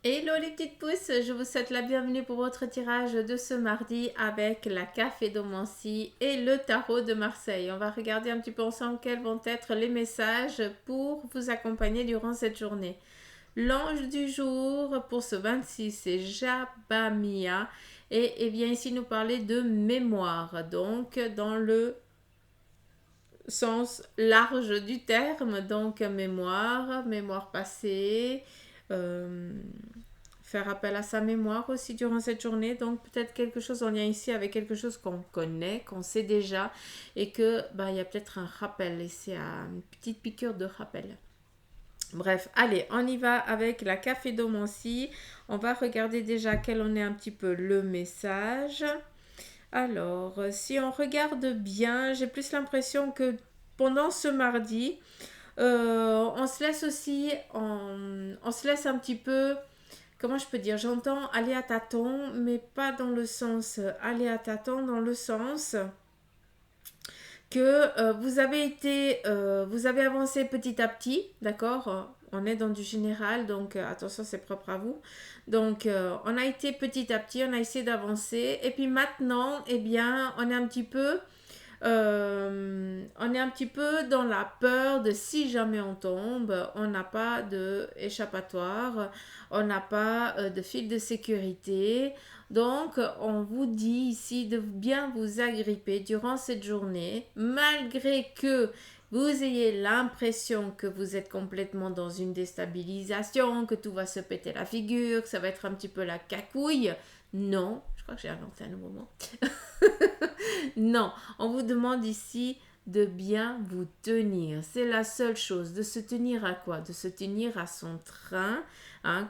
Hello les petites pousses, je vous souhaite la bienvenue pour votre tirage de ce mardi avec la Caphédomancie et le tarot de Marseille. On va regarder un petit peu ensemble quels vont être les messages pour vous accompagner durant cette journée. L'ange du jour pour ce 26, c'est Jabamia et vient ici nous parler de mémoire, donc dans le sens large du terme, donc mémoire passée, euh, faire appel à sa mémoire aussi durant cette journée. Donc peut-être quelque chose en lien ici avec quelque chose qu'on connaît, qu'on sait déjà et que bah, il y a peut-être un rappel et c'est une petite piqûre de rappel. Bref, allez, on y va avec la Caphédomancie. On va regarder déjà quel en est un petit peu le message. Alors, si on regarde bien, j'ai plus l'impression que pendant ce mardi, on se laisse aussi, on se laisse un petit peu, comment je peux dire, j'entends aller à tâtons, mais pas dans le sens aller à tâtons, dans le sens que vous avez avancé petit à petit, d'accord. On est dans du général, donc attention, c'est propre à vous. Donc, on a été petit à petit, on a essayé d'avancer, et puis maintenant, eh bien, on est un petit peu dans la peur de si jamais on tombe, on n'a pas de échappatoire, on n'a pas de fil de sécurité. Donc, on vous dit ici de bien vous agripper durant cette journée, malgré que vous ayez l'impression que vous êtes complètement dans une déstabilisation, que tout va se péter la figure, que ça va être un petit peu la cacouille. Non, je crois que j'ai inventé un nouveau mot. Non, on vous demande ici de bien vous tenir. C'est la seule chose. De se tenir à quoi? De se tenir à son train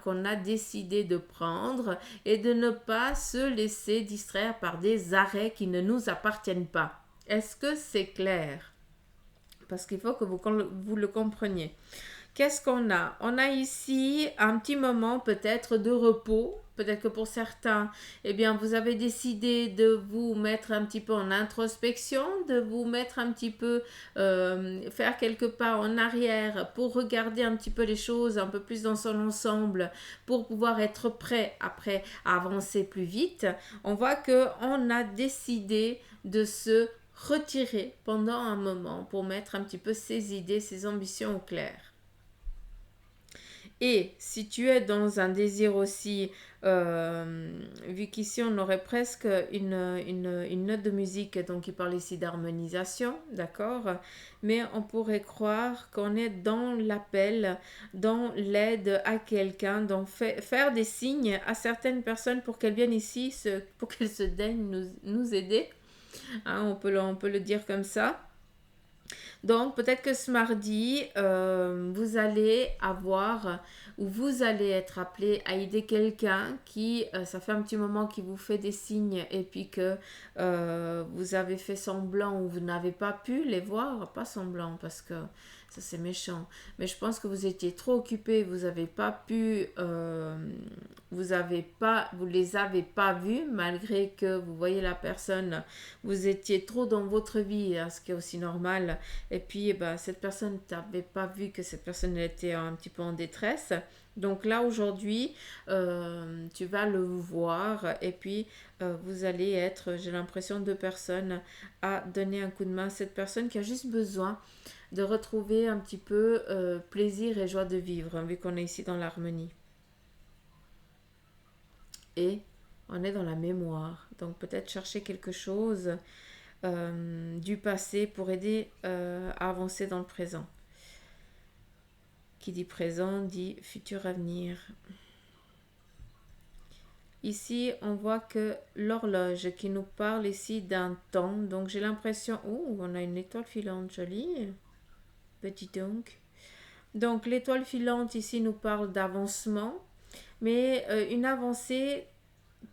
qu'on a décidé de prendre et de ne pas se laisser distraire par des arrêts qui ne nous appartiennent pas. Est-ce que c'est clair? Parce qu'il faut que vous le compreniez. Qu'est-ce qu'on a? On a ici un petit moment peut-être de repos. Peut-être que pour certains, eh bien, vous avez décidé de vous mettre un petit peu en introspection, de vous mettre un petit peu, faire quelques pas en arrière pour regarder un petit peu les choses un peu plus dans son ensemble, pour pouvoir être prêt après à avancer plus vite. On voit que on a décidé de se retirer pendant un moment pour mettre un petit peu ses idées, ses ambitions au clair. Et si tu es dans un désir aussi, vu qu'ici on aurait presque une note de musique, donc il parle ici d'harmonisation, d'accord? Mais on pourrait croire qu'on est dans l'appel, dans l'aide à quelqu'un, dans faire des signes à certaines personnes pour qu'elles viennent ici, pour qu'elles se daignent nous aider. On peut le dire comme ça. Donc, peut-être que ce mardi, vous allez avoir ou vous allez être appelé à aider quelqu'un qui, ça fait un petit moment qu'il vous fait des signes et puis que vous avez fait semblant ou vous n'avez pas pu les voir, pas semblant parce que ça c'est méchant. Mais je pense que vous étiez trop occupé, vous n'avez pas pu, vous les avez pas vus malgré que vous voyez la personne, vous étiez trop dans votre vie, ce qui est aussi normal. Et puis, cette personne, tu n'avais pas vu que cette personne était un petit peu en détresse. Donc là, aujourd'hui, tu vas le voir et puis vous allez être, j'ai l'impression, deux personnes à donner un coup de main à cette personne qui a juste besoin de retrouver un petit peu plaisir et joie de vivre, vu qu'on est ici dans l'harmonie. Et on est dans la mémoire. Donc peut-être chercher quelque chose du passé pour aider à avancer dans le présent. Qui dit présent dit futur avenir. Ici, on voit que l'horloge qui nous parle ici d'un temps. Donc j'ai l'impression... Oh, on a une étoile filante, jolie. Petit donc. Donc l'étoile filante ici nous parle d'avancement. Mais une avancée,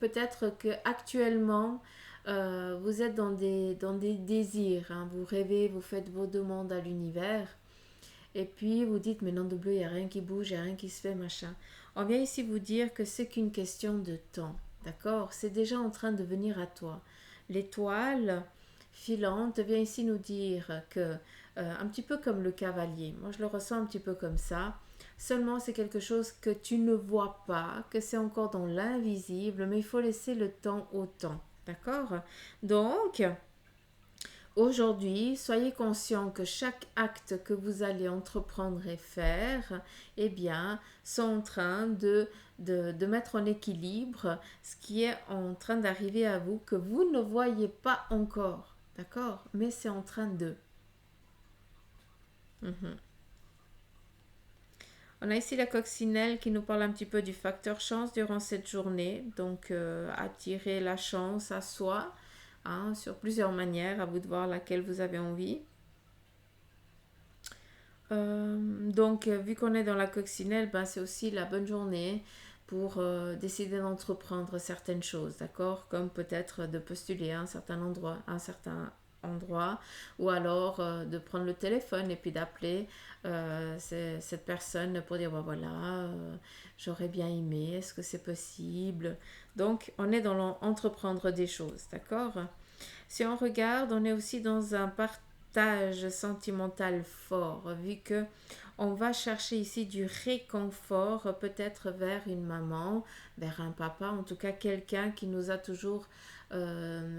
peut-être que actuellement vous êtes dans des désirs. Vous rêvez, vous faites vos demandes à l'univers. Et puis vous dites, mais non de bleu, il n'y a rien qui bouge, il n'y a rien qui se fait, machin. On vient ici vous dire que c'est qu'une question de temps. D'accord? C'est déjà en train de venir à toi. L'étoile filante vient ici nous dire que, un petit peu comme le cavalier, moi je le ressens un petit peu comme ça, Seulement, c'est quelque chose que tu ne vois pas, que c'est encore dans l'invisible, mais il faut laisser le temps au temps. D'accord? Donc, aujourd'hui, soyez conscient que chaque acte que vous allez entreprendre et faire, eh bien, sont en train de mettre en équilibre ce qui est en train d'arriver à vous, que vous ne voyez pas encore. D'accord? Mais c'est en train de. Mhm. On a ici la coccinelle qui nous parle un petit peu du facteur chance durant cette journée. Donc, attirer la chance à soi, hein, sur plusieurs manières. À vous de voir laquelle vous avez envie. Donc, vu qu'on est dans la coccinelle, ben, c'est aussi la bonne journée pour décider d'entreprendre certaines choses, d'accord? Comme peut-être de postuler à un certain endroit, ou alors de prendre le téléphone et puis d'appeler cette personne pour dire, ben voilà, j'aurais bien aimé, est-ce que c'est possible? Donc, on est dans l'entreprendre des choses, d'accord? Si on regarde, on est aussi dans un partage sentimental fort, vu que on va chercher ici du réconfort, peut-être vers une maman, vers un papa, en tout cas quelqu'un qui nous a toujours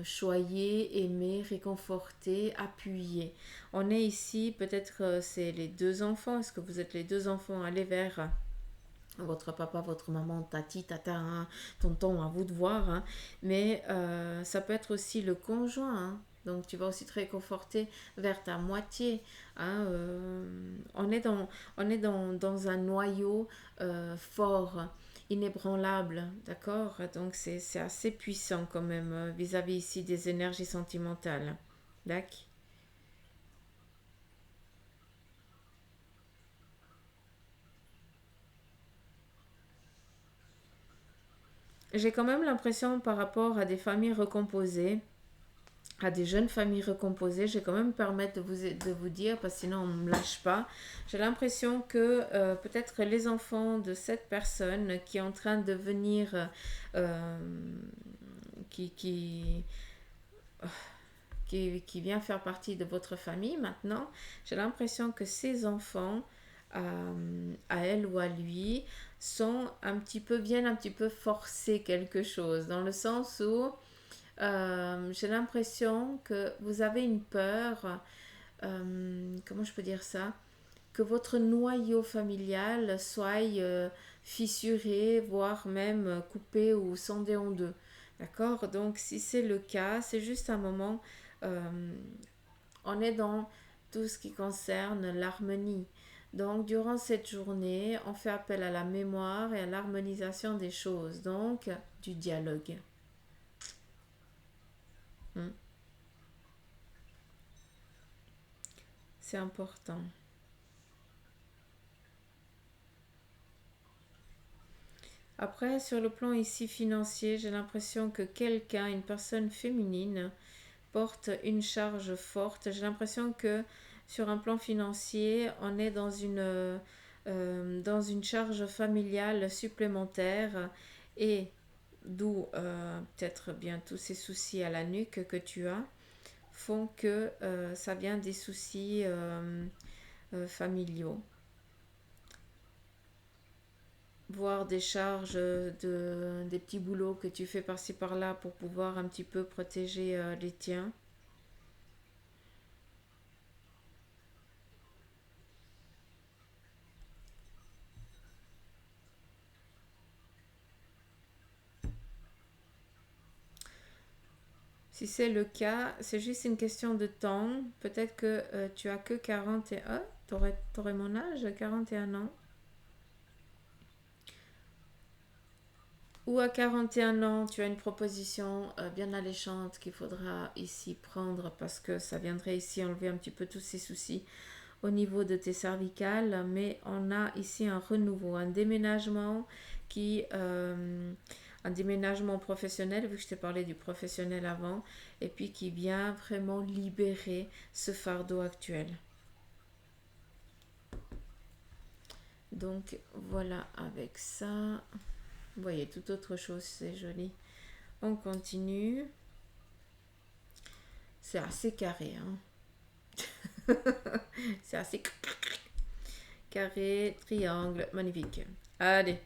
choyé, aimé, réconforté, appuyé. On est ici, peut-être c'est les deux enfants, est-ce que vous êtes les deux enfants allés vers votre papa, votre maman, tati, tata, hein, tonton, à vous de voir, hein. Mais ça peut être aussi le conjoint, hein. Donc tu vas aussi te réconforter vers ta moitié, hein. On est dans un noyau fort, inébranlable, d'accord? Donc c'est assez puissant quand même vis-à-vis ici des énergies sentimentales. D'accord? J'ai quand même l'impression par rapport à des familles recomposées, à des jeunes familles recomposées, je vais quand même me permettre de vous dire, parce que sinon on ne me lâche pas, j'ai l'impression que peut-être les enfants de cette personne qui est en train de venir, euh, qui, qui, qui vient faire partie de votre famille maintenant, j'ai l'impression que ces enfants, à elle ou à lui, viennent un petit peu forcer quelque chose, dans le sens où j'ai l'impression que vous avez une peur, comment je peux dire ça, que votre noyau familial soit fissuré, voire même coupé ou scindé en deux. D'accord? Donc si c'est le cas, c'est juste un moment, euh, on est dans tout ce qui concerne l'harmonie. Donc durant cette journée, on fait appel à la mémoire et à l'harmonisation des choses, donc du dialogue. Hmm. C'est important. Après, sur le plan ici financier, j'ai l'impression que quelqu'un, une personne féminine, porte une charge forte. J'ai l'impression que sur un plan financier, on est dans une charge familiale supplémentaire, et d'où peut-être bien tous ces soucis à la nuque que tu as font que ça vient des soucis familiaux, voir des charges des petits boulots que tu fais par-ci par-là pour pouvoir un petit peu protéger les tiens. Si c'est le cas, c'est juste une question de temps. Peut-être que tu as que 41. T'aurais mon âge, 41 ans. Ou à 41 ans, tu as une proposition bien alléchante qu'il faudra ici prendre, parce que ça viendrait ici enlever un petit peu tous ces soucis au niveau de tes cervicales. Mais on a ici un renouveau, un déménagement qui... un déménagement professionnel, vu que je t'ai parlé du professionnel avant, et puis qui vient vraiment libérer ce fardeau actuel. Donc voilà, avec ça, vous voyez, toute autre chose, c'est joli. On continue. C'est assez carré, hein. C'est assez carré, triangle, magnifique. Allez.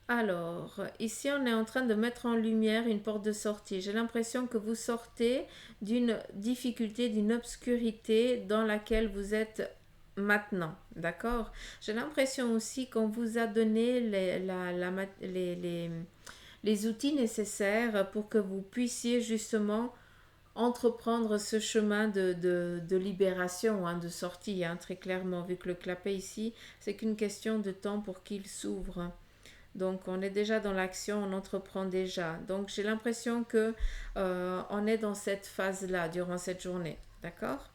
Alors, ici, on est en train de mettre en lumière une porte de sortie. J'ai l'impression que vous sortez d'une difficulté, d'une obscurité dans laquelle vous êtes maintenant. D'accord? J'ai l'impression aussi qu'on vous a donné les outils nécessaires pour que vous puissiez justement entreprendre ce chemin de libération, hein, de sortie, hein, très clairement, vu que le clapet ici, c'est qu'une question de temps pour qu'il s'ouvre. Donc on est déjà dans l'action, on entreprend déjà. Donc j'ai l'impression que on est dans cette phase-là durant cette journée. D'accord?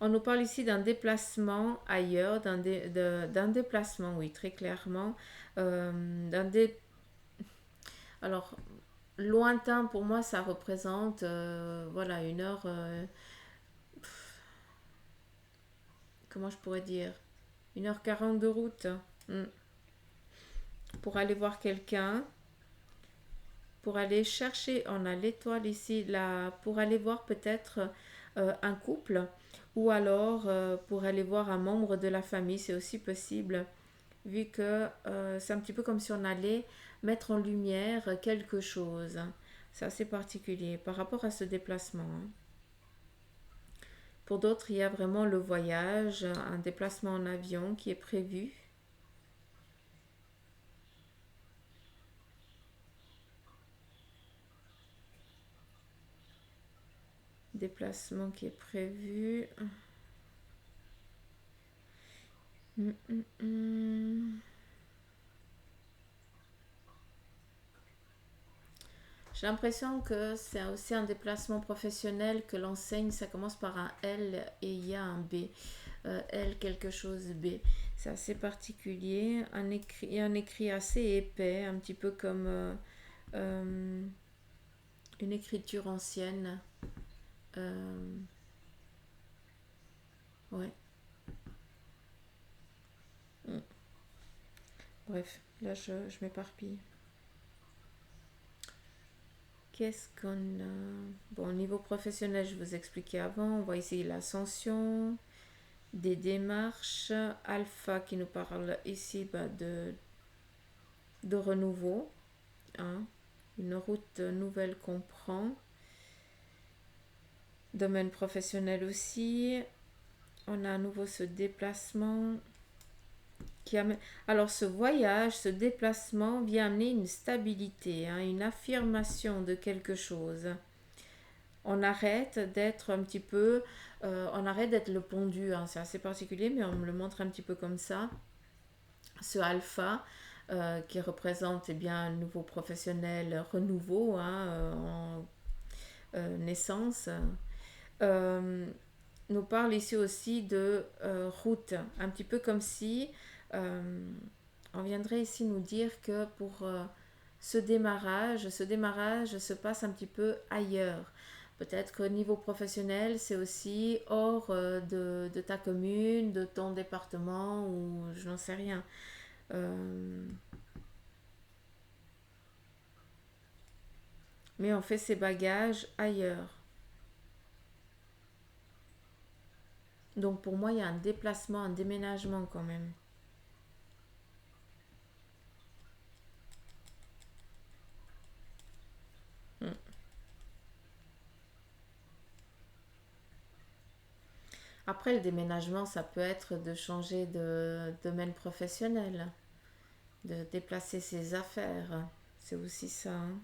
On nous parle ici d'un déplacement ailleurs, d'un déplacement, oui, très clairement. D'un dé... Alors, lointain, pour moi, ça représente, voilà, une heure, comment je pourrais dire, 1h40 de route, hmm, pour aller voir quelqu'un, pour aller chercher, on a l'étoile ici, là, pour aller voir peut-être un couple, ou alors pour aller voir un membre de la famille, c'est aussi possible, vu que c'est un petit peu comme si on allait mettre en lumière quelque chose. C'est assez particulier par rapport à ce déplacement, hein. Pour d'autres, il y a vraiment le voyage, un déplacement en avion qui est prévu. Déplacement qui est prévu. Hum, hum, hum. J'ai l'impression que c'est aussi un déplacement professionnel que l'enseigne, ça commence par un L et il y a un B. L quelque chose B. C'est assez particulier. Un écrit assez épais, un petit peu comme euh, une écriture ancienne. Euh, ouais. Mm. Bref, là je m'éparpille. Qu'est-ce qu'on a? Bon, au niveau professionnel, je vous expliquais avant. On voit ici l'ascension, des démarches. Alpha qui nous parle ici de renouveau, hein. Une route nouvelle qu'on prend. Domaine professionnel aussi. On a à nouveau ce déplacement. Alors ce voyage, ce déplacement vient amener une stabilité, hein, une affirmation de quelque chose. On arrête d'être un petit peu, on arrête d'être le pondu, hein, c'est assez particulier, mais on me le montre un petit peu comme ça. Ce alpha qui représente eh bien, un nouveau professionnel renouveau, hein, en naissance, euh, nous parle ici aussi de route, un petit peu comme si euh, on viendrait ici nous dire que pour ce démarrage se passe un petit peu ailleurs. Peut-être qu'au niveau professionnel, c'est aussi hors de ta commune, de ton département ou je n'en sais rien. Euh, mais on fait ses bagages ailleurs. Donc pour moi, il y a un déplacement, un déménagement quand même. Mm. Après, le déménagement, ça peut être de changer de domaine professionnel, de déplacer ses affaires. C'est aussi ça, hein.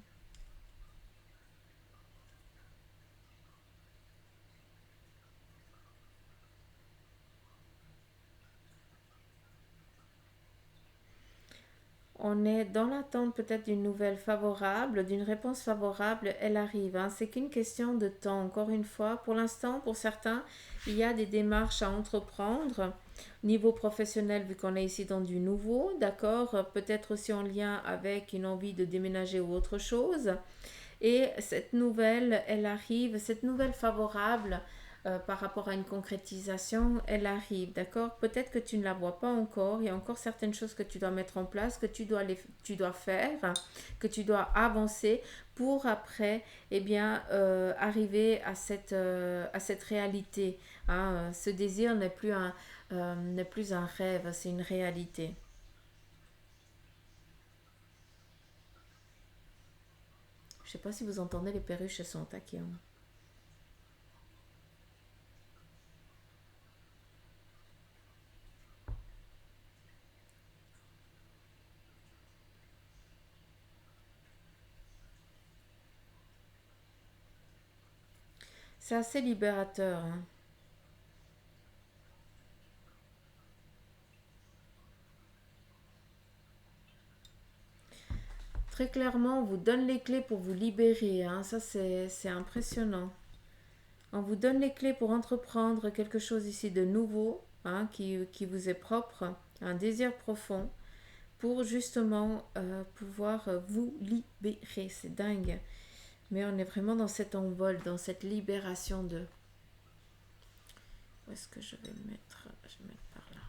On est dans l'attente peut-être d'une nouvelle favorable, d'une réponse favorable, elle arrive, hein. C'est qu'une question de temps, encore une fois. Pour l'instant, pour certains, il y a des démarches à entreprendre. Niveau professionnel, vu qu'on est ici dans du nouveau, d'accord, peut-être aussi en lien avec une envie de déménager ou autre chose. Et cette nouvelle, elle arrive, cette nouvelle favorable, par rapport à une concrétisation, elle arrive, d'accord? Peut-être que tu ne la vois pas encore, il y a encore certaines choses que tu dois mettre en place, que tu dois faire, que tu dois avancer pour après, eh bien, arriver à cette réalité, hein. Ce désir n'est plus un rêve, c'est une réalité. Je sais pas si vous entendez, les perruches elles sont au taquet, hein. C'est assez libérateur, hein. Très clairement, on vous donne les clés pour vous libérer, hein. Ça, c'est impressionnant. On vous donne les clés pour entreprendre quelque chose ici de nouveau, hein, qui vous est propre, un désir profond, pour justement pouvoir vous libérer. C'est dingue. Mais on est vraiment dans cet envol, dans cette libération de... Où est-ce que je vais le mettre? Je vais le mettre par là.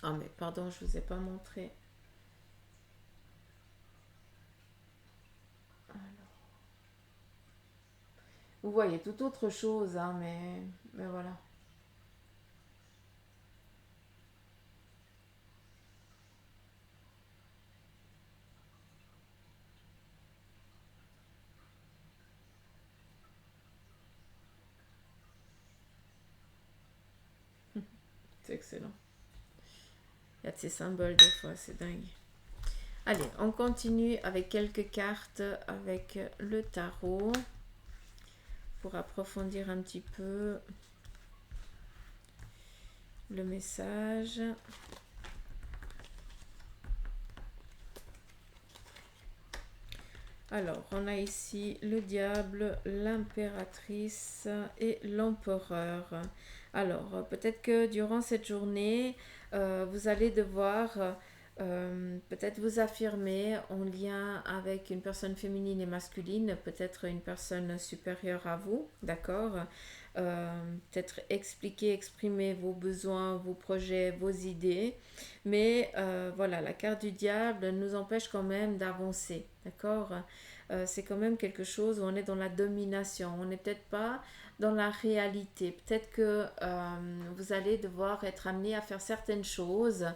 Ah mais pardon, je ne vous ai pas montré. Vous voyez tout autre chose, hein, mais voilà. C'est excellent. Il y a de ces symboles des fois, c'est dingue. Allez, on continue avec quelques cartes avec le tarot pour approfondir un petit peu le message. Alors, on a ici le diable, l'impératrice et l'empereur. Alors, peut-être que durant cette journée, vous allez devoir peut-être vous affirmer en lien avec une personne féminine et masculine, peut-être une personne supérieure à vous, d'accord? Peut-être expliquer, exprimer vos besoins, vos projets, vos idées. Mais voilà, la carte du diable nous empêche quand même d'avancer, d'accord? C'est quand même quelque chose où on est dans la domination, on n'est peut-être pas dans la réalité. Peut-être que vous allez devoir être amené à faire certaines choses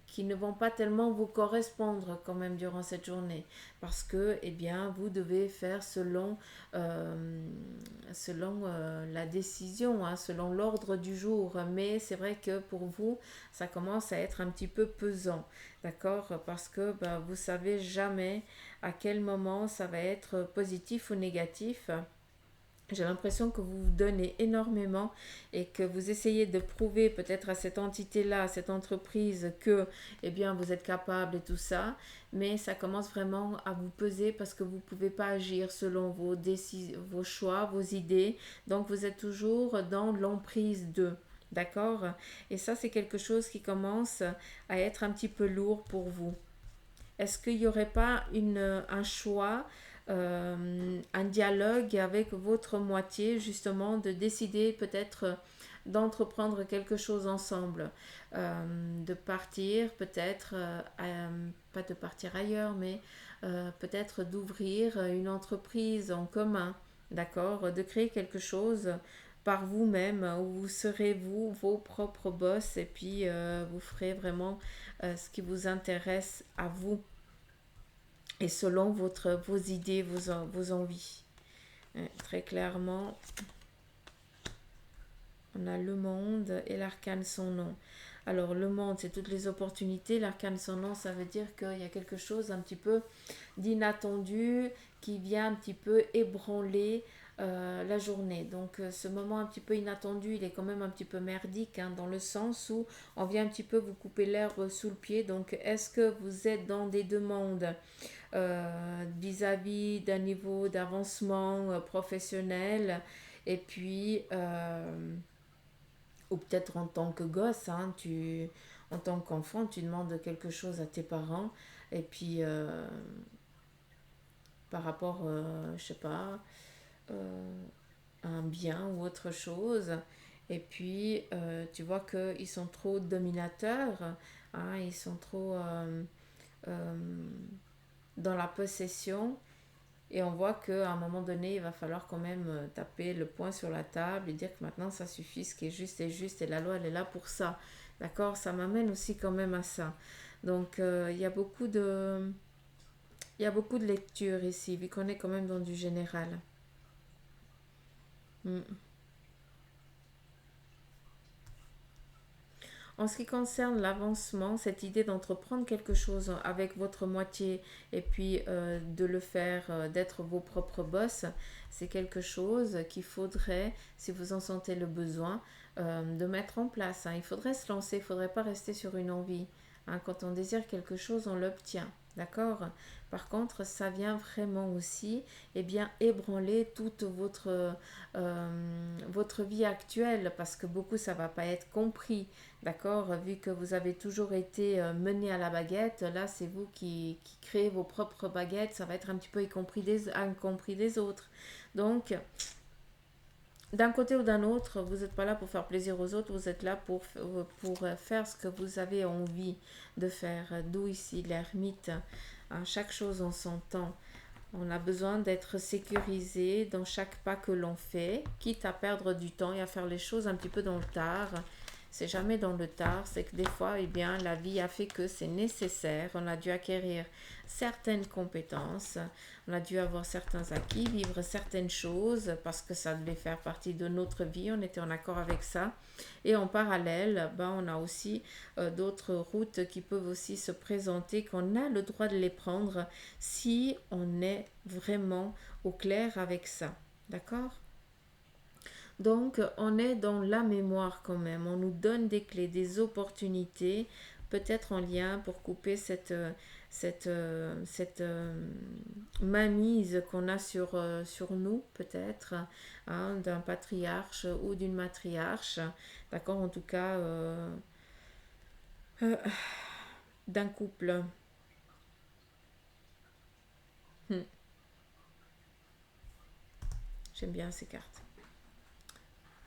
qui ne vont pas tellement vous correspondre quand même durant cette journée parce que eh bien vous devez faire selon la décision, hein, selon l'ordre du jour, mais c'est vrai que pour vous ça commence à être un petit peu pesant, d'accord, parce que bah, vous savez jamais à quel moment ça va être positif ou négatif. J'ai l'impression que vous vous donnez énormément et que vous essayez de prouver peut-être à cette entité-là, à cette entreprise que eh bien, vous êtes capable et tout ça, mais ça commence vraiment à vous peser parce que vous ne pouvez pas agir selon vos choix, vos idées. Donc vous êtes toujours dans l'emprise d'eux. D'accord? Et ça, c'est quelque chose qui commence à être un petit peu lourd pour vous. Est-ce qu'il n'y aurait pas un choix, un dialogue avec votre moitié, justement, de décider peut-être d'entreprendre quelque chose ensemble, de partir peut-être, pas de partir ailleurs, mais peut-être d'ouvrir une entreprise en commun, d'accord, de créer quelque chose par vous-même où vous serez vous, vos propres boss et puis vous ferez vraiment ce qui vous intéresse à vous et selon vos idées, vos envies. Très clairement, on a le monde et l'arcane son nom. Alors le monde, c'est toutes les opportunités. L'arcane son nom, ça veut dire qu'il y a quelque chose un petit peu d'inattendu qui vient un petit peu ébranler la journée. Donc ce moment un petit peu inattendu, il est quand même un petit peu merdique, hein, dans le sens où on vient un petit peu vous couper l'herbe sous le pied. Donc est-ce que vous êtes dans des demandes vis-à-vis d'un niveau d'avancement professionnel et puis ou peut-être en tant que gosse, hein, en tant qu'enfant tu demandes quelque chose à tes parents et puis par rapport, je sais pas, à un bien ou autre chose. Et puis, tu vois qu'ils sont trop dominateurs, hein, ils sont trop euh, dans la possession. Et on voit qu'à un moment donné, il va falloir quand même taper le poing sur la table et dire que maintenant ça suffit, ce qui est juste et la loi elle est là pour ça. D'accord. Ça m'amène aussi quand même à ça. Donc il y a beaucoup de lectures ici, vu qu'on est quand même dans du général. Mm. En ce qui concerne l'avancement, cette idée d'entreprendre quelque chose avec votre moitié et puis de le faire, d'être vos propres boss, c'est quelque chose qu'il faudrait, si vous en sentez le besoin, de mettre en place, hein. Il faudrait se lancer, il ne faudrait pas rester sur une envie, hein. Quand on désire quelque chose, on l'obtient. D'accord. Par contre, ça vient vraiment aussi ébranler toute votre vie actuelle parce que beaucoup ça va pas être compris. D'accord. Vu que vous avez toujours été mené à la baguette, là c'est vous qui créez vos propres baguettes, ça va être un petit peu incompris des autres. Donc, d'un côté ou d'un autre, vous n'êtes pas là pour faire plaisir aux autres, vous êtes là pour faire ce que vous avez envie de faire. D'où ici l'ermite. Hein, chaque chose en son temps. On a besoin d'être sécurisé dans chaque pas que l'on fait, quitte à perdre du temps et à faire les choses un petit peu dans le tard. C'est jamais dans le tard, c'est que des fois, la vie a fait que c'est nécessaire. On a dû acquérir certaines compétences, on a dû avoir certains acquis, vivre certaines choses parce que ça devait faire partie de notre vie, on était en accord avec ça. Et en parallèle, on a aussi d'autres routes qui peuvent aussi se présenter, qu'on a le droit de les prendre si on est vraiment au clair avec ça. D'accord. Donc, on est dans la mémoire quand même. On nous donne des clés, des opportunités, peut-être en lien pour couper cette mainmise qu'on a sur nous, peut-être, hein, d'un patriarche ou d'une matriarche. D'accord. En tout cas, euh, d'un couple. Hmm. J'aime bien ces cartes.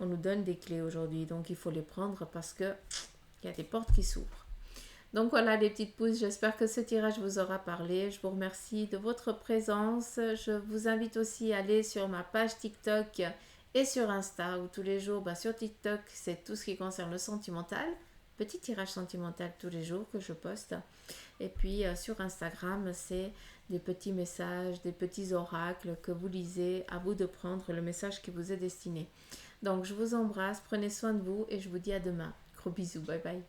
On nous donne des clés aujourd'hui, donc il faut les prendre parce que il y a des portes qui s'ouvrent. Donc voilà les petites pousses, j'espère que ce tirage vous aura parlé. Je vous remercie de votre présence. Je vous invite aussi à aller sur ma page TikTok et sur Insta, où tous les jours, sur TikTok, c'est tout ce qui concerne le sentimental. Petit tirage sentimental tous les jours que je poste. Et puis sur Instagram, c'est des petits messages, des petits oracles que vous lisez. À vous de prendre le message qui vous est destiné. Donc je vous embrasse, prenez soin de vous et je vous dis à demain. Gros bisous, bye bye.